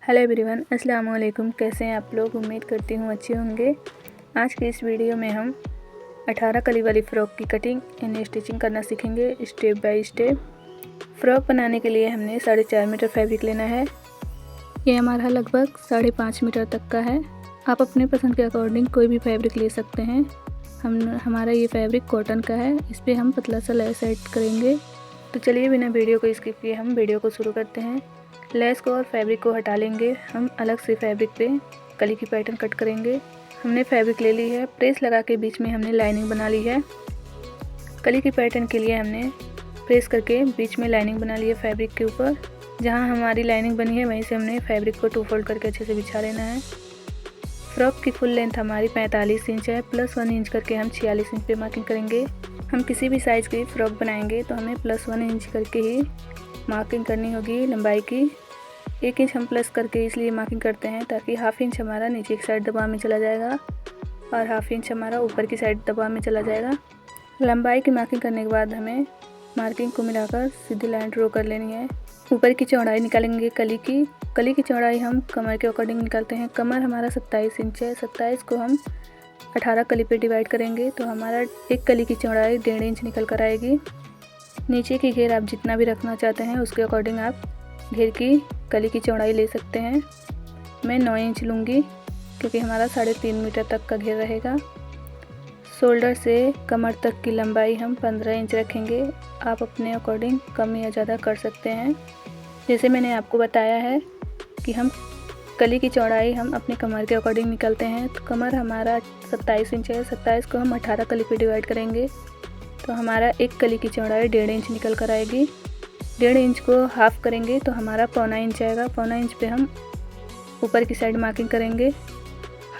Hello everyone, अस्सलाम वालेकुम। कैसे हैं आप लोग? उम्मीद करती हूँ अच्छे होंगे। आज की इस वीडियो में हम 18 कली वाली फ़्रॉक की कटिंग यानी स्टिचिंग करना सीखेंगे स्टेप बाय स्टेप। फ़्रॉक बनाने के लिए हमने 4.5 मीटर फैब्रिक लेना है। ये हमारा लगभग 5.5 मीटर तक का है। आप अपने पसंद के अकॉर्डिंग कोई भी फैब्रिक ले सकते हैं। हमारा ये फैब्रिक कॉटन का है। इस पर हम पतला सा लेस ऐड करेंगे। तो चलिए बिना वीडियो को स्किप किए हम वीडियो को शुरू करते हैं। लेस को और फैब्रिक को हटा लेंगे। हम अलग से फैब्रिक पे कली की पैटर्न कट करेंगे। हमने फैब्रिक ले ली है, प्रेस लगा के बीच में हमने लाइनिंग बना ली है। कली की पैटर्न के लिए हमने प्रेस करके बीच में लाइनिंग बना ली है फैब्रिक के ऊपर। जहाँ हमारी लाइनिंग बनी है वहीं से हमने फैब्रिक को 2 फोल्ड करके अच्छे से बिछा लेना है। फ्रॉक की फुल लेंथ हमारी 45 इंच है, +1 इंच करके हम 46 इंच पे मार्किंग करेंगे। हम किसी भी साइज़ की फ़्रॉक बनाएंगे तो हमें +1 इंच करके ही मार्किंग करनी होगी लंबाई की। 1 इंच हम प्लस करके इसलिए मार्किंग करते हैं ताकि ½ इंच हमारा नीचे की साइड दबाव में चला जाएगा और ½ इंच हमारा ऊपर की साइड दबाव में चला जाएगा। लंबाई की मार्किंग करने के बाद हमें मार्किंग को मिलाकर सीधी लाइन ड्रॉ कर लेनी है। ऊपर की चौड़ाई निकालेंगे कली की चौड़ाई हम कमर के अकॉर्डिंग निकालते हैं। कमर हमारा 27 इंच है। 27 को हम 18 कली पे डिवाइड करेंगे तो हमारा एक कली की चौड़ाई 1.5 इंच निकल कर आएगी। नीचे की घेर आप जितना भी रखना चाहते हैं उसके अकॉर्डिंग आप घेर की कली की चौड़ाई ले सकते हैं। मैं 9 इंच लूँगी क्योंकि हमारा 3.5 मीटर तक का घेर रहेगा। शोल्डर से कमर तक की लंबाई हम 15 इंच रखेंगे। आप अपने अकॉर्डिंग कम या ज़्यादा कर सकते हैं। जैसे मैंने आपको बताया है कि हम कली की चौड़ाई हम अपने कमर के अकॉर्डिंग निकलते हैं। तो कमर हमारा 27 इंच है। 27 को हम 18 कली पे डिवाइड करेंगे तो हमारा एक कली की चौड़ाई 1.5 इंच निकल कर आएगी। 1.5 इंच को हाफ़ करेंगे तो हमारा 1.25 इंच आएगा। 1.25 इंच पे हम ऊपर की साइड मार्किंग करेंगे।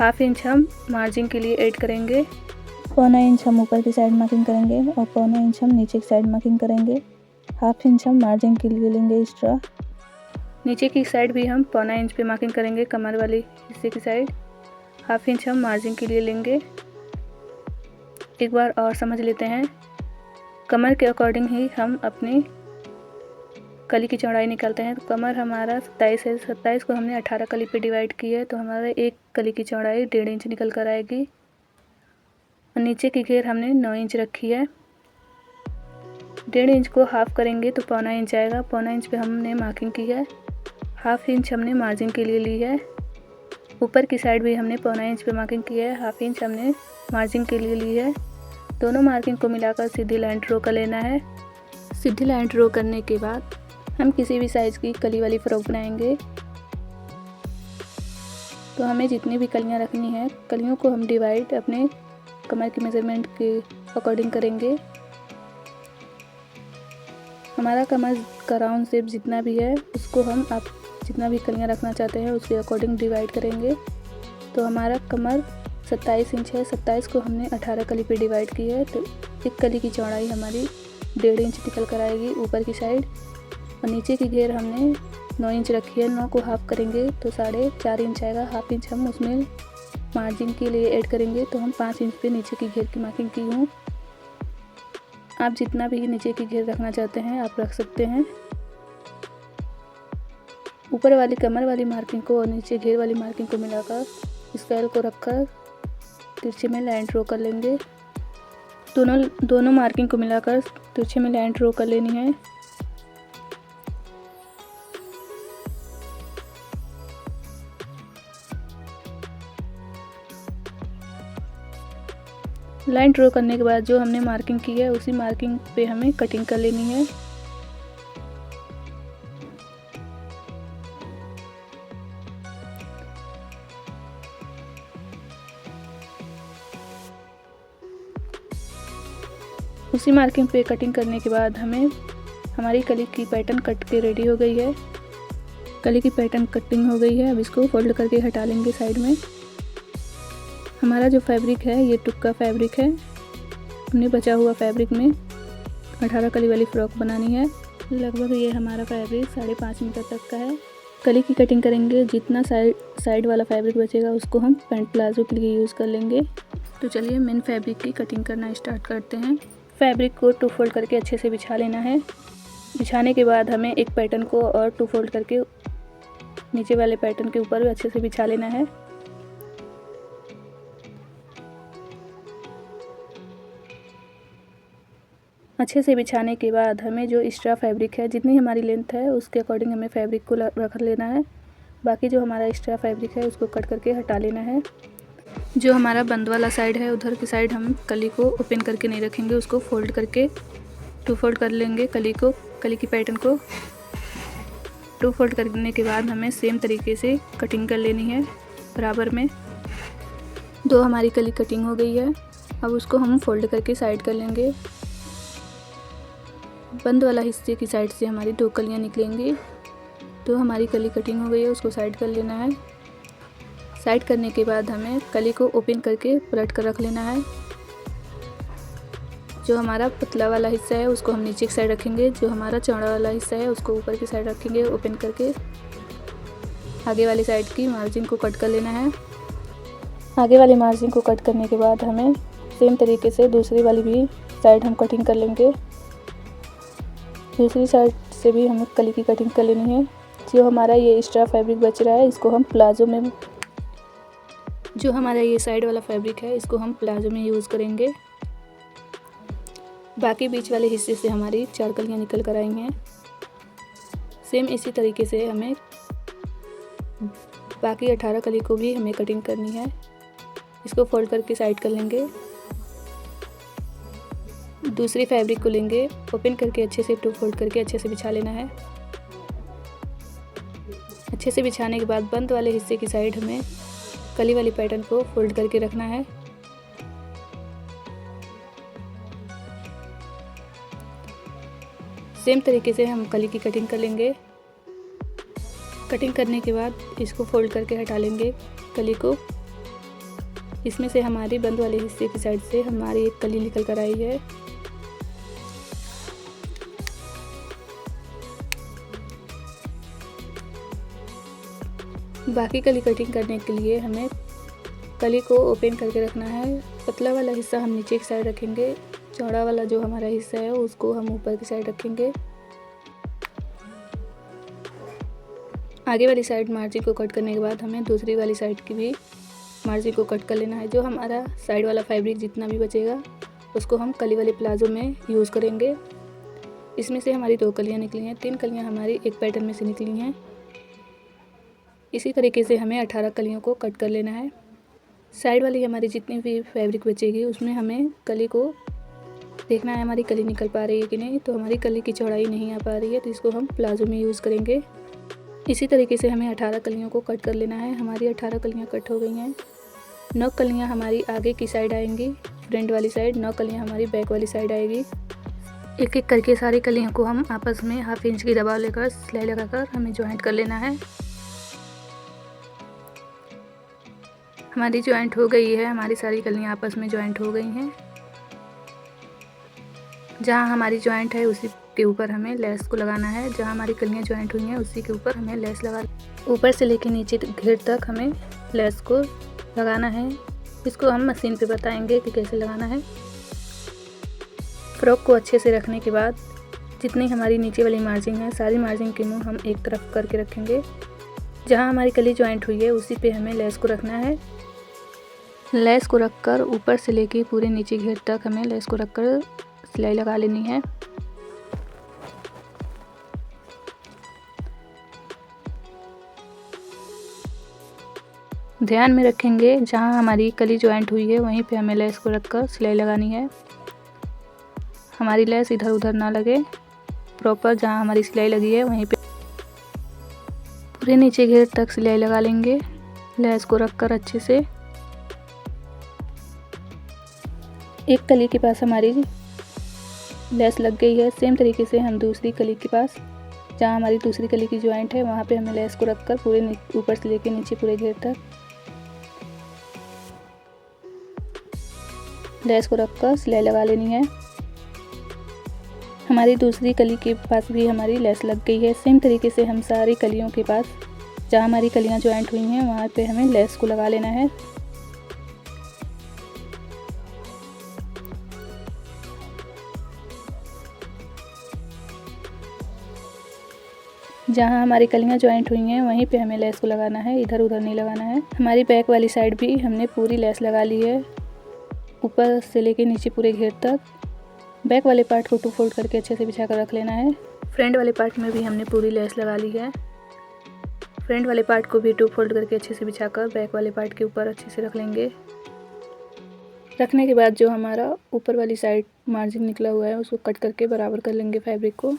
½ इंच हम मार्जिन के लिए ऐड करेंगे। 1.25 इंच हम ऊपर की साइड मार्किंग करेंगे और 1.25 इंच हम नीचे की साइड मार्किंग करेंगे। ½ इंच हम मार्जिन के लिए लेंगे एक्स्ट्रा। नीचे की साइड भी हम 1.25 इंच पे मार्किंग करेंगे कमर वाली हिस्से की साइड। ½ इंच हम मार्जिन के लिए लेंगे। एक बार और समझ लेते हैं। कमर के अकॉर्डिंग ही हम अपनी कली की चौड़ाई निकालते हैं। तो कमर हमारा 27 है। 27 को हमने 18 कली पे डिवाइड किया है तो हमारा एक कली की चौड़ाई 1.5 इंच निकल कर आएगी। और नीचे की घेर हमने 9 इंच रखी है। 1.5 इंच को हाफ़ करेंगे तो 1.25 इंच आएगा। 1.25 इंच पे हमने मार्किंग की है। ½ इंच हमने मार्जिन के लिए ली है। ऊपर की साइड भी हमने 1.25 इंच पे मार्किंग की है। ½ इंच हमने मार्जिन के लिए ली है। दोनों मार्किंग को मिलाकर सीधी लाइन ड्रॉ कर लेना है। सीधी लाइन ड्रॉ करने के बाद हम किसी भी साइज़ की कली वाली फ़्रॉक बनाएंगे तो हमें जितनी भी कलियां रखनी है कलियों को हम डिवाइड अपने कमर की मेज़रमेंट के अकॉर्डिंग करेंगे। हमारा कमर का राउंड शेप जितना भी है उसको हम आप जितना भी कलियां रखना चाहते हैं उसके अकॉर्डिंग डिवाइड करेंगे। तो हमारा कमर 27 इंच है। 27 को हमने 18 कली पे डिवाइड की है तो एक कली की चौड़ाई हमारी 1.5 इंच निकल कर आएगी ऊपर की साइड। और नीचे की घेर हमने 9 इंच रखी है। 9 को हाफ़ करेंगे तो 4.5 इंच आएगा। ½ इंच हम उसमें मार्जिन के लिए ऐड करेंगे तो हम 5 इंच पे नीचे की घेर की मार्किंग की हूँ। आप जितना भी नीचे की घेर रखना चाहते हैं आप रख सकते हैं। ऊपर वाली कमर वाली मार्किंग को और नीचे घेर वाली मार्किंग को मिलाकर स्केल को रखकर तिरछे में लाइन ड्रॉ कर लेंगे। दोनों मार्किंग को मिलाकर तिरछे में लाइन ड्रॉ कर लेनी है। लाइन ड्रॉ करने के बाद जो हमने मार्किंग की है उसी मार्किंग पे हमें कटिंग कर लेनी है। उसी मार्किंग पे कटिंग करने के बाद हमें हमारी कली की पैटर्न कट के रेडी हो गई है। कली की पैटर्न कटिंग हो गई है। अब इसको फोल्ड करके हटा लेंगे साइड में। हमारा जो फैब्रिक है ये टुक्का फैब्रिक है। हमने बचा हुआ फैब्रिक में 18 कली वाली फ़्रॉक बनानी है। लगभग ये हमारा फैब्रिक 5.5 मीटर तक का है। कली की कटिंग करेंगे। जितना साइड वाला फैब्रिक बचेगा उसको हम पैंट प्लाजो के लिए यूज़ कर लेंगे। तो चलिए मेन फैब्रिक की कटिंग करना स्टार्ट करते हैं। फैब्रिक को 2 फोल्ड करके अच्छे से बिछा लेना है। बिछाने के बाद हमें एक पैटर्न को और 2 फोल्ड करके नीचे वाले पैटर्न के ऊपर भी अच्छे से बिछा लेना है। अच्छे से बिछाने के बाद हमें जो एक्स्ट्रा फैब्रिक है, जितनी हमारी लेंथ है उसके अकॉर्डिंग हमें फैब्रिक को रख लेना है। बाकी जो हमारा एक्स्ट्रा फैब्रिक है उसको कट करके हटा लेना है। जो हमारा बंद वाला साइड है उधर की साइड हम कली को ओपन करके नहीं रखेंगे, उसको फोल्ड करके 2 फोल्ड कर लेंगे। कली की पैटर्न को 2 फोल्ड करने के बाद हमें सेम तरीके से कटिंग कर लेनी है बराबर में। जो हमारी कली कटिंग हो गई है, अब उसको हम फोल्ड करके साइड कर लेंगे। बंद वाला हिस्से की साइड से हमारी 2 कलियाँ निकलेंगी। तो हमारी कली कटिंग हो गई है, उसको साइड कर लेना है। साइड करने के बाद हमें कली को ओपन करके पलट कर रख लेना है। जो हमारा पतला वाला हिस्सा है उसको हम नीचे की साइड रखेंगे, जो हमारा चौड़ा वाला हिस्सा है उसको ऊपर की साइड रखेंगे ओपन करके। आगे वाली साइड की मार्जिन को कट कर लेना है। आगे वाली मार्जिन को कट करने के बाद हमें सेम तरीके से दूसरी वाली भी साइड हम कटिंग कर लेंगे। दूसरी साइड से भी हमें कली की कटिंग कर लेनी है। जो हमारा ये एक्स्ट्रा फैब्रिक बच रहा है इसको हम प्लाजो में, जो हमारा ये साइड वाला फैब्रिक है इसको हम प्लाजो में यूज़ करेंगे। बाकी बीच वाले हिस्से से हमारी 4 कलियाँ निकल कर आई हैं। सेम इसी तरीके से हमें बाकी 18 कली को भी हमें कटिंग करनी है। इसको फोल्ड करके साइड कर लेंगे। दूसरी फैब्रिक को लेंगे, ओपन करके अच्छे से 2 फोल्ड करके अच्छे से बिछा लेना है। अच्छे से बिछाने के बाद बंद वाले हिस्से की साइड हमें कली वाली पैटर्न को फोल्ड करके रखना है। सेम तरीके से हम कली की कटिंग कर लेंगे। कटिंग करने के बाद इसको फोल्ड करके हटा लेंगे कली को। इसमें से हमारी बंद वाले हिस्से की साइड से हमारी एक कली निकल कर आई है। बाकी कली कटिंग करने के लिए हमें कली को ओपन करके रखना है। पतला वाला हिस्सा हम नीचे की साइड रखेंगे, चौड़ा वाला जो हमारा हिस्सा है उसको हम ऊपर की साइड रखेंगे। आगे वाली साइड मार्जिन को कट करने के बाद हमें दूसरी वाली साइड की भी मार्जिन को कट कर लेना है। जो हमारा साइड वाला फैब्रिक जितना भी बचेगा उसको हम कली वाले प्लाजो में यूज़ करेंगे। इसमें से हमारी 2 कलियाँ निकली हैं, 3 कलियाँ हमारी एक पैटर्न में से निकली हैं। इसी तरीके से हमें 18 कलियों को कट कर लेना है। साइड वाली हमारी जितनी भी फैब्रिक बचेगी उसमें हमें कली को देखना है हमारी कली निकल पा रही है कि नहीं। तो हमारी कली की चौड़ाई नहीं आ पा रही है तो इसको हम प्लाजो में यूज़ करेंगे। इसी तरीके से हमें 18 कलियों को कट कर लेना है। हमारी 18 कलियाँ कट हो गई हैं। 9 कलियाँ हमारी आगे की साइड आएंगी, फ्रंट वाली साइड। 9 कलियाँ हमारी बैक वाली साइड आएगी। एक एक करके सारी कलियों को हम आपस में 1/2 इंच की दबाव लेकर सिलाई लगाकर हमें जॉइंट कर लेना है। हमारी जॉइंट हो गई है, हमारी सारी कलियाँ आपस में जॉइंट हो गई हैं। जहाँ हमारी जॉइंट है उसी के ऊपर हमें लेस को लगाना है। जहाँ हमारी कलियाँ जॉइंट हुई हैं उसी के ऊपर हमें लेस लगा, ऊपर से लेके नीचे घेर तक हमें लेस को लगाना है। इसको हम मशीन पे बताएंगे कि कैसे लगाना है। फ्रॉक को अच्छे से रखने के बाद जितनी हमारी नीचे वाली मार्जिन है सारी मार्जिन के मुँह हम एक तरफ करके रखेंगे। जहाँ हमारी कली जॉइंट हुई है उसी पे हमें लेस को रखना है। लेस को रखकर ऊपर से लेके पूरे नीचे घेर तक हमें लेस को रखकर सिलाई लगा लेनी है। ध्यान में रखेंगे जहाँ हमारी कली जॉइंट हुई है वहीं पे हमें लेस को रखकर सिलाई लगानी है। हमारी लेस इधर उधर ना लगे, प्रॉपर जहाँ हमारी सिलाई लगी है वहीं पे पूरे नीचे घेर तक सिलाई लगा लेंगे लेस को रखकर अच्छे से। एक कली के पास हमारी लेस लग गई है। सेम तरीके से हम दूसरी कली के पास जहाँ हमारी दूसरी कली की जॉइंट है वहाँ पे हमें लेस को रखकर पूरे ऊपर से लेके नीचे पूरे घेर तक लेस को रखकर सिलाई लगा लेनी है। हमारी दूसरी कली के पास भी हमारी लेस लग गई है। सेम तरीके से हम सारी कलियों के पास जहाँ हमारी कलियाँ जॉइंट हुई हैं वहाँ पे हमें लेस को लगा लेना है। जहाँ हमारी कलियाँ जॉइंट हुई हैं वहीं पे हमें लेस को लगाना है, इधर उधर नहीं लगाना है। हमारी बैक वाली साइड भी हमने पूरी लेस लगा ली है, ऊपर से लेके नीचे पूरे घेर तक। बैक वाले पार्ट को 2 फोल्ड करके अच्छे से बिछा कर रख लेना है। फ्रंट वाले पार्ट में भी हमने पूरी लेस लगा ली है। फ्रंट वाले पार्ट को भी 2 फोल्ड करके अच्छे से बिछाकर बैक वाले पार्ट के ऊपर अच्छे से रख लेंगे। रखने के बाद जो हमारा ऊपर वाली साइड मार्जिन निकला हुआ है उसको कट करके बराबर कर लेंगे फैब्रिक को।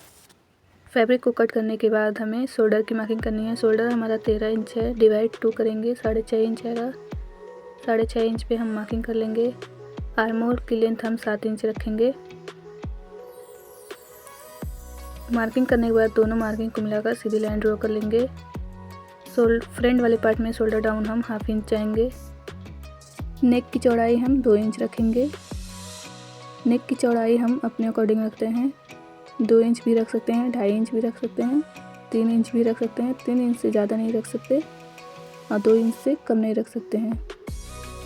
फैब्रिक को कट करने के बाद हमें शोल्डर की मार्किंग करनी है। शोल्डर हमारा 13 इंच है, डिवाइड 2 करेंगे, 6.5 इंच आएगा। 6.5 इंच पे हम मार्किंग कर लेंगे। आर्म होल की लेंथ हम 7 इंच रखेंगे। मार्किंग करने के बाद दोनों मार्किंग को मिलाकर सीधी लाइन ड्रॉ कर लेंगे। फ्रंट वाले पार्ट में शोल्डर डाउन हम 1/2 इंच जाएंगे। नेक की चौड़ाई हम 2 इंच रखेंगे। नेक की चौड़ाई हम अपने अकॉर्डिंग रखते हैं, 2 इंच भी रख सकते हैं, 2.5 इंच भी रख सकते हैं, 3 इंच भी रख सकते हैं। 3 इंच से ज़्यादा नहीं रख सकते और 2 इंच से कम नहीं रख सकते हैं।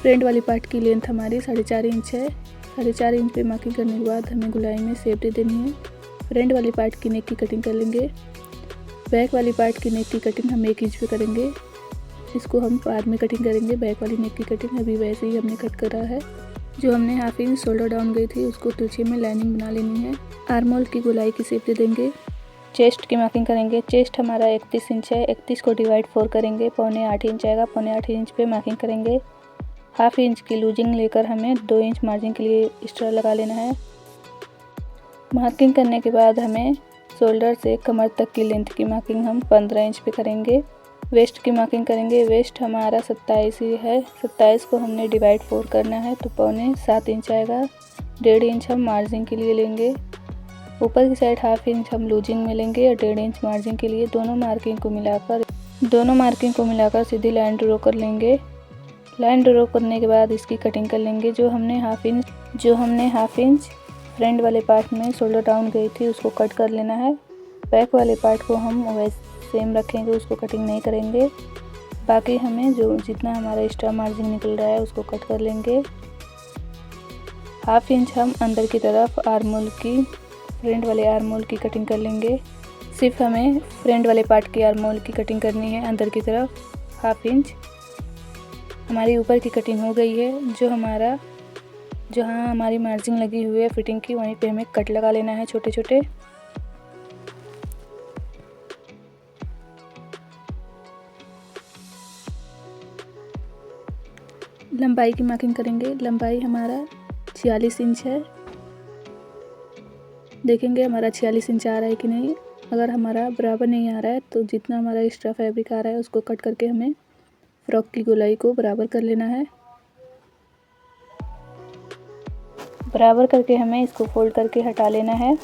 फ्रंट वाली पार्ट की लेंथ हमारी 4.5 इंच है। 4.5 इंच पे मार्किंग करने के बाद हमें गुलाई में शेप दे देनी है। फ्रंट वाली पार्ट की नेक की कटिंग कर लेंगे। बैक वाली पार्ट की नेक की कटिंग हम 1 इंच पे करेंगे। इसको हम बाद में कटिंग करेंगे। बैक वाली नेक की कटिंग अभी वैसे ही हमने कट करा है। जो हमने 1/2 इंच शोल्डर डाउन गई थी उसको तिरछे में लाइनिंग बना लेनी है। आर्म होल की गोलाई की शेप दे देंगे। चेस्ट की मार्किंग करेंगे। चेस्ट हमारा 31 इंच है, 31 को डिवाइड 4 करेंगे, 7.25 इंच आएगा। 7.25 इंच पे मार्किंग करेंगे। 1/2 इंच की लूजिंग लेकर हमें 2 इंच मार्जिन के लिए एक्स्ट्रा लगा लेना है। मार्किंग करने के बाद हमें शोल्डर से कमर तक की लेंथ की मार्किंग हम 15 इंच पे करेंगे। वेस्ट की मार्किंग करेंगे। वेस्ट हमारा 27 ही है, 27 को हमने डिवाइड 4 करना है तो 7.25 इंच आएगा। 1.5 इंच हम मार्जिन के लिए लेंगे। ऊपर की साइड 1/2 इंच हम लूजिंग में लेंगे और 1.5 इंच मार्जिन के लिए। दोनों मार्किंग को मिलाकर सीधी लाइन ड्रॉ कर लेंगे। लाइन ड्रॉ करने के बाद इसकी कटिंग कर लेंगे। जो हमने 1/2 इंच फ्रंट वाले पार्ट में शोल्डर डाउन गई थी उसको कट कर लेना है। बैक वाले पार्ट को हम वैसे सेम रखेंगे, उसको कटिंग नहीं करेंगे। बाकी हमें जितना हमारा एक्स्ट्रा मार्जिन निकल रहा है उसको कट कर लेंगे। 1/2 इंच हम अंदर की तरफ फ्रंट वाले आर्म होल की कटिंग कर लेंगे। सिर्फ हमें फ्रंट वाले पार्ट की आर्म होल की कटिंग करनी है अंदर की तरफ 1/2 इंच। हमारी ऊपर की कटिंग हो गई है। जहाँ हमारी मार्जिन लगी हुई है फिटिंग की वहीं पे हमें कट लगा लेना है छोटे छोटे। लंबाई की मार्किंग करेंगे। लंबाई हमारा 46 इंच है। देखेंगे हमारा 46 इंच आ रहा है कि नहीं। अगर हमारा बराबर नहीं आ रहा है तो जितना हमारा एक्स्ट्रा फैब्रिक आ रहा है उसको कट करके हमें फ्रॉक की गोलाई को बराबर कर लेना है। बराबर करके हमें इसको फोल्ड करके हटा लेना है।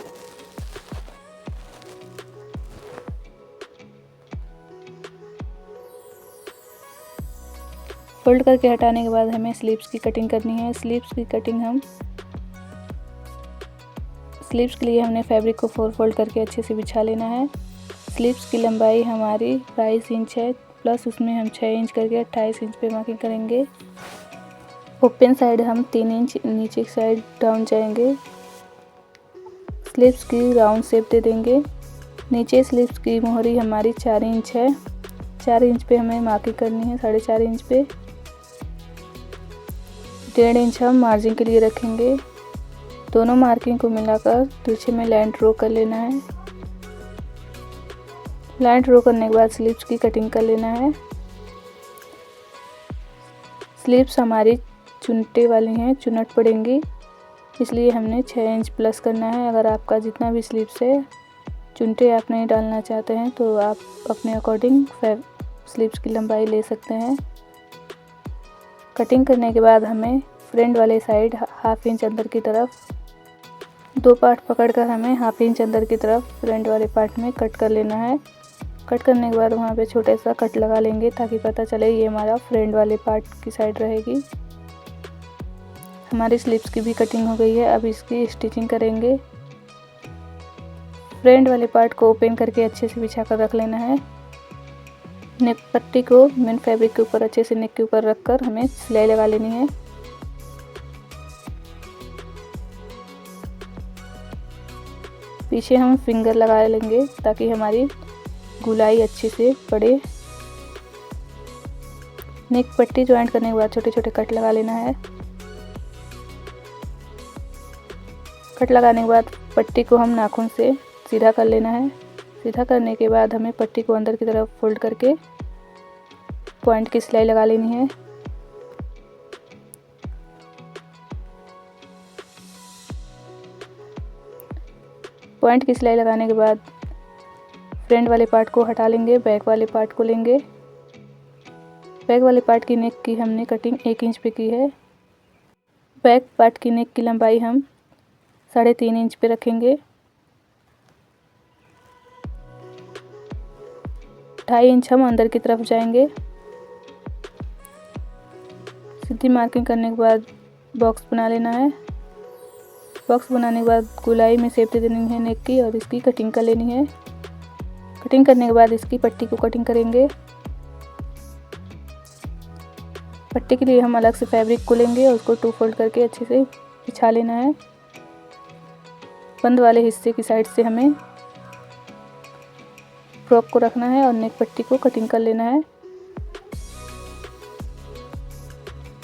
फोल्ड करके हटाने के बाद हमें स्लीव्स की कटिंग करनी है। स्लीव्स के लिए हमने फैब्रिक को 4 फोल्ड करके अच्छे से बिछा लेना है। स्लीव्स की लंबाई हमारी 22 इंच है, प्लस उसमें हम 6 इंच करके 28 इंच पे मार्किंग करेंगे। ओपन साइड हम 3 इंच नीचे की साइड डाउन जाएंगे। स्लीव्स की राउंड शेप दे देंगे। नीचे स्लीव्स की मोहरी हमारी 4 इंच है। 4 इंच पे हमें मार्किंग करनी है, 4.5 इंच पे। 1.5 इंच हम मार्जिन के लिए रखेंगे। दोनों मार्किंग को मिलाकर तिरछे में लाइन ड्रॉ कर लेना है। लाइन ड्रॉ करने के बाद स्लीव्स की कटिंग कर लेना है। स्लीव्स हमारी चुनटे वाली हैं, चुनट पड़ेंगी, इसलिए हमने 6 इंच प्लस करना है। अगर आपका जितना भी स्लीव्स है चुनटे आप नहीं डालना चाहते हैं तो आप अपने अकॉर्डिंग स्लीव्स की लंबाई ले सकते हैं। कटिंग करने के बाद हमें फ्रंट वाले साइड 1/2 इंच अंदर की तरफ 2 पार्ट पकड़कर हमें 1/2 इंच अंदर की तरफ फ्रंट वाले पार्ट में कट कर लेना है। कट करने के बाद वहाँ पे छोटा सा कट लगा लेंगे ताकि पता चले ये हमारा फ्रंट वाले पार्ट की साइड रहेगी। हमारी स्लीव्स की भी कटिंग हो गई है। अब इसकी स्टिचिंग करेंगे। फ्रंट वाले पार्ट को ओपन करके अच्छे से बिछा कर रख लेना है। नेक पट्टी को मेन फैब्रिक के ऊपर अच्छे से नेक के ऊपर रखकर हमें सिलाई लगा लेनी है। पीछे हम फिंगर लगा लेंगे ताकि हमारी गुलाई अच्छे से पड़े। नेक पट्टी ज्वाइंट करने के बाद छोटे छोटे कट लगा लेना है। कट लगाने के बाद पट्टी को हम नाखून से सीधा कर लेना है। सीधा करने के बाद हमें पट्टी को अंदर की तरफ फोल्ड करके पॉइंट की सिलाई लगा लेनी है। पॉइंट की सिलाई लगाने के बाद फ्रंट वाले पार्ट को हटा लेंगे, बैक वाले पार्ट को लेंगे। बैक वाले पार्ट की नेक की हमने कटिंग 1 इंच पे की है। बैक पार्ट की नेक की लंबाई हम 3.5 इंच पे रखेंगे। 2.5 इंच हम अंदर की तरफ जाएंगे। सीधी मार्किंग करने के बाद बॉक्स बना लेना है। बॉक्स बनाने के बाद गोलाई में शेप दे देनी है नेक की और इसकी कटिंग कर लेनी है। कटिंग करने के बाद इसकी पट्टी को कटिंग करेंगे। पट्टी के लिए हम अलग से फैब्रिक को लेंगे और उसको 2 फोल्ड करके अच्छे से बिछा लेना है। बंद वाले हिस्से की साइड से हमें फ्रॉक को रखना है और नेक पट्टी को कटिंग कर लेना है।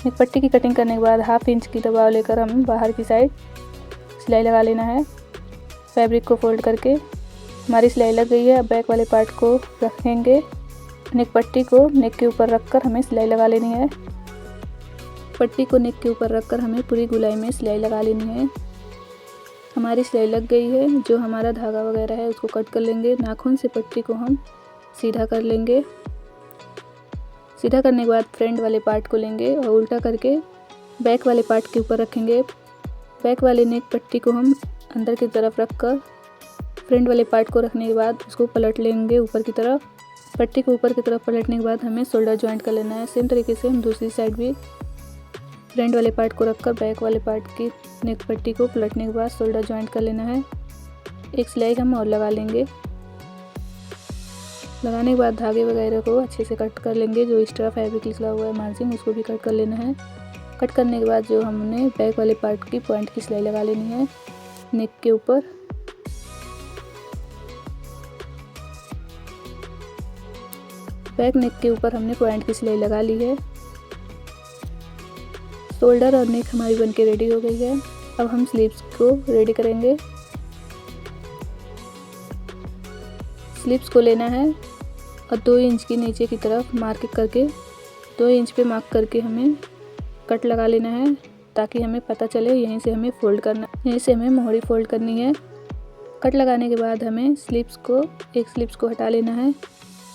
नेक पट्टी की कटिंग करने के बाद 1/2 इंच की दबाव लेकर हम बाहर की साइड सिलाई लगा लेना है। फैब्रिक को फोल्ड करके हमारी सिलाई लग गई है। अब बैक वाले पार्ट को रखेंगे। नेक पट्टी को नेक के ऊपर रखकर हमें सिलाई लगा लेनी है। पट्टी को नेक के ऊपर रखकर हमें पूरी गोलाई में सिलाई लगा लेनी है। हमारी सिलाई लग गई है। जो हमारा धागा वगैरह है उसको कट कर लेंगे। नाखून से पट्टी को हम सीधा कर लेंगे। सीधा करने के बाद फ्रंट वाले पार्ट को लेंगे और उल्टा करके बैक वाले पार्ट के ऊपर रखेंगे। बैक वाले नेक पट्टी को हम अंदर की तरफ रखकर फ्रंट वाले पार्ट को रखने के बाद उसको पलट लेंगे ऊपर की तरफ। पट्टी को ऊपर की तरफ पलटने के बाद हमें शोल्डर ज्वाइंट कर लेना है। सेम तरीके से हम दूसरी साइड भी फ्रंट वाले पार्ट को रखकर बैक वाले पार्ट की नेक पट्टी को पलटने के बाद शोल्डर ज्वाइंट कर लेना है। एक सिलाई हम और लगा लेंगे। लगाने के बाद धागे वगैरह को अच्छे से कट कर लेंगे। जो एक्स्ट्रा फैब्रिक निकला हुआ है मार्जिन उसको भी कट कर लेना है। कट करने के बाद जो हमने बैक वाले पार्ट की पॉइंट की सिलाई लगा लेनी है नेक के ऊपर। बैक नेक के ऊपर हमने पॉइंट की सिलाई लगा ली है। शोल्डर और नेक हमारी बनके रेडी हो गई है। अब हम स्लीव्स को रेडी करेंगे। स्लीव्स को लेना है और 2 इंच की नीचे की तरफ मार्क करके 2 इंच पे मार्क करके हमें कट लगा लेना है ताकि हमें पता चले यहीं से हमें फोल्ड करना, यहीं से हमें मोहरी फोल्ड करनी है। कट लगाने के बाद हमें एक स्लीव्स को हटा लेना है।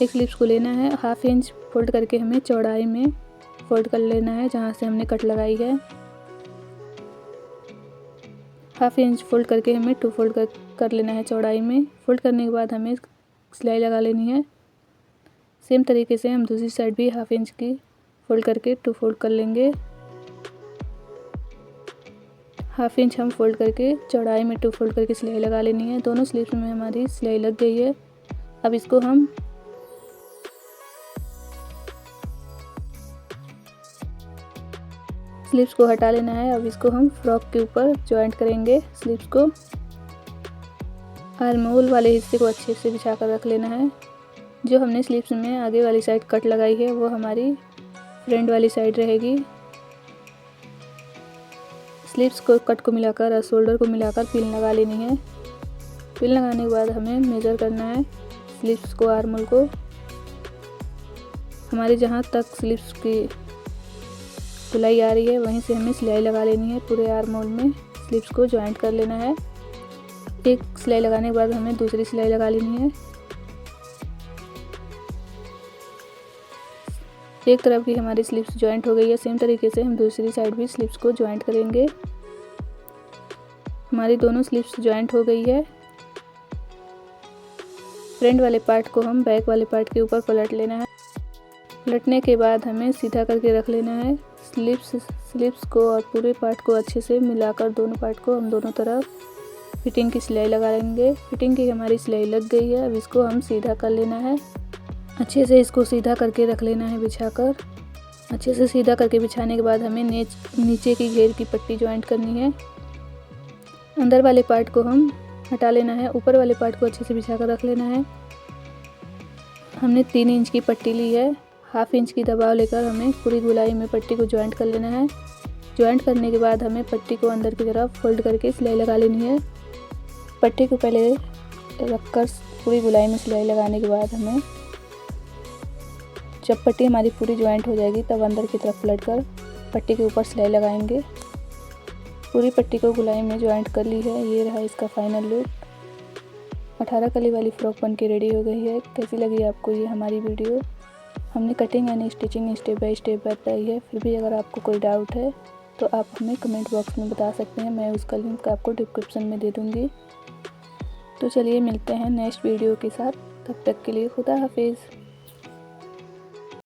एक स्लीव्स को लेना है 1/2 इंच फोल्ड करके हमें चौड़ाई में फोल्ड कर लेना है जहाँ से हमने कट लगाई है। 1/2 इंच फोल्ड करके हमें 2 फोल्ड कर लेना है चौड़ाई में। फोल्ड करने के बाद हमें सिलाई लगा लेनी है। सेम तरीके से हम दूसरी साइड भी 1/2 इंच की फोल्ड करके 2 फोल्ड कर लेंगे। 1/2 इंच हम फोल्ड करके चौड़ाई में 2 फोल्ड करके सिलाई लगा लेनी है। दोनों स्लीव्स में हमारी सिलाई लग गई है। अब इसको हम स्लीव्स को हटा लेना है। अब इसको हम फ्रॉक के ऊपर ज्वाइंट करेंगे। स्लीव्स को आर्महोल वाले हिस्से को अच्छे से बिछा कर रख लेना है। जो हमने स्लीव्स में आगे वाली साइड कट लगाई है वो हमारी फ्रंट वाली साइड रहेगी। स्लीव्स को कट को मिलाकर और शोल्डर को मिलाकर पिन लगा लेनी है। पिन लगाने के बाद हमें मेज़र करना है स्लीव्स को, आर्महोल को। हमारे जहाँ तक स्लीव्स की सिलाई आ रही है वहीं से हमें सिलाई लगा लेनी है। पूरे आर्महोल में स्लीव्स को ज्वाइंट कर लेना है। एक सिलाई लगाने के बाद हमें दूसरी सिलाई लगा लेनी है। एक तरफ की हमारी स्लीव्स ज्वाइंट हो गई है। सेम तरीके से हम दूसरी साइड भी स्लीव्स को ज्वाइंट करेंगे। हमारी दोनों स्लीव्स ज्वाइंट हो गई है। फ्रंट वाले पार्ट को हम बैक वाले पार्ट के ऊपर पलट लेना है। पलटने के बाद हमें सीधा करके रख लेना है। स्लीव्स को और पूरे पार्ट को अच्छे से मिलाकर दोनों पार्ट को हम दोनों तरफ फिटिंग की सिलाई लगा लेंगे। फिटिंग की हमारी सिलाई लग गई है। अब इसको हम सीधा कर लेना है। अच्छे से इसको सीधा करके रख लेना है बिछाकर। अच्छे से सीधा करके बिछाने के बाद हमें नीचे की घेर की पट्टी ज्वाइंट करनी है। अंदर वाले पार्ट को हम हटा लेना है। ऊपर वाले पार्ट को अच्छे से बिछा कर रख लेना है। हमने 3 इंच की पट्टी ली है। हाफ इंच की दबाव लेकर हमें पूरी गोलाई में पट्टी को ज्वाइंट कर लेना है। ज्वाइंट करने के बाद हमें पट्टी को अंदर की तरफ फोल्ड करके सिलाई लगा लेनी है। पट्टी को पहले रखकर पूरी गोलाई में सिलाई लगाने के बाद हमें जब पट्टी हमारी पूरी ज्वाइंट हो जाएगी तब अंदर की तरफ पलटकर पट्टी के ऊपर सिलाई लगाएंगे। पूरी पट्टी को गोलाई में ज्वाइंट कर ली है। ये रहा इसका फाइनल लुक। 18 कली वाली फ्रॉक बन के रेडी हो गई है। कैसी लगी आपको ये हमारी वीडियो? हमने कटिंग यानी स्टिचिंग स्टेप बाय स्टेप बताई है। फिर भी अगर आपको कोई डाउट है तो आप हमें कमेंट बॉक्स में बता सकते हैं। मैं उसका लिंक आपको डिस्क्रिप्शन में दे दूँगी। तो चलिए मिलते हैं नेक्स्ट वीडियो के साथ। तब तक के लिए खुदा हाफिज़।